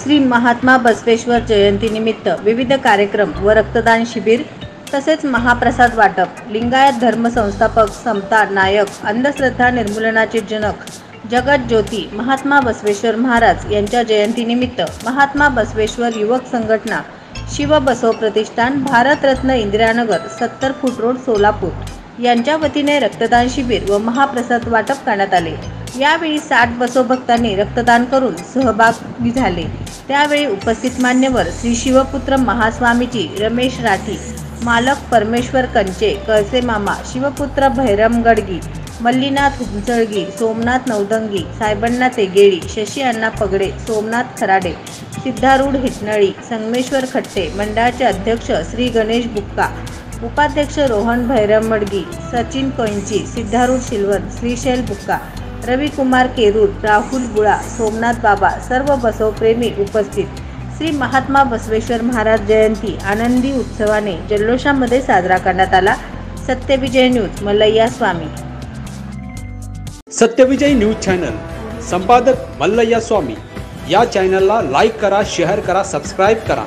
श्री महात्मा बसवेश्वर जयंतीनिमित्त विविध कार्यक्रम व रक्तदान शिबिर तसेच महाप्रसाद वाटप। लिंगायत धर्म संस्थापक समता नायक, अंधश्रद्धा निर्मूलनाचे जनक, जगत ज्योती महात्मा बसवेश्वर महाराज यांच्या जयंतीनिमित्त महात्मा बसवेश्वर युवक संघटना, शिव बसव प्रतिष्ठान, भारतरत्न इंदिरानगर 70 फूट रोड सोलापूर यांच्या वतीने रक्तदान शिबिर व महाप्रसाद वाटप करण्यात आले। यावेळी 60 बसव भक्तांनी रक्तदान करून सहभागी झाले। त्यावेळी उपस्थित मान्यवर श्री शिवपुत्र महास्वामीजी रमेश राठी, मालक परमेश्वर कंचे, कळसे मामा, शिवपुत्र भैरम गडगी, मल्लीनाथ हुंचळगी, सोमनाथ नवदंगी, साहेबण्णा तेगेळी, शशी अण्णा पगडे, सोमनाथ खराडे, सिद्धारूढ हिटनळी, संगमेश्वर खट्टे, मंडळाचे अध्यक्ष श्री गणेश बुक्का, उपाध्यक्ष रोहन भैरम मडगी, सचिन कोंची, सिद्धारूढ शिलवण, श्रीशैल बुक्का, रविकुमार केरूर, राहुल बुळा, सोमनाथ बाबा, सर्व बसव प्रेमी उपस्थित। श्री महात्मा बसवेश्वर महाराज जयंती आनंदी उत्सवाने जल्लोषामध्ये साजरा करण्यात आला। सत्यविजय न्यूज, मल्लय्या स्वामी। सत्यविजय न्यूज चॅनल संपादक मल्लय्या स्वामी। या चॅनलला लाईक करा, शेअर करा, सबस्क्राइब करा।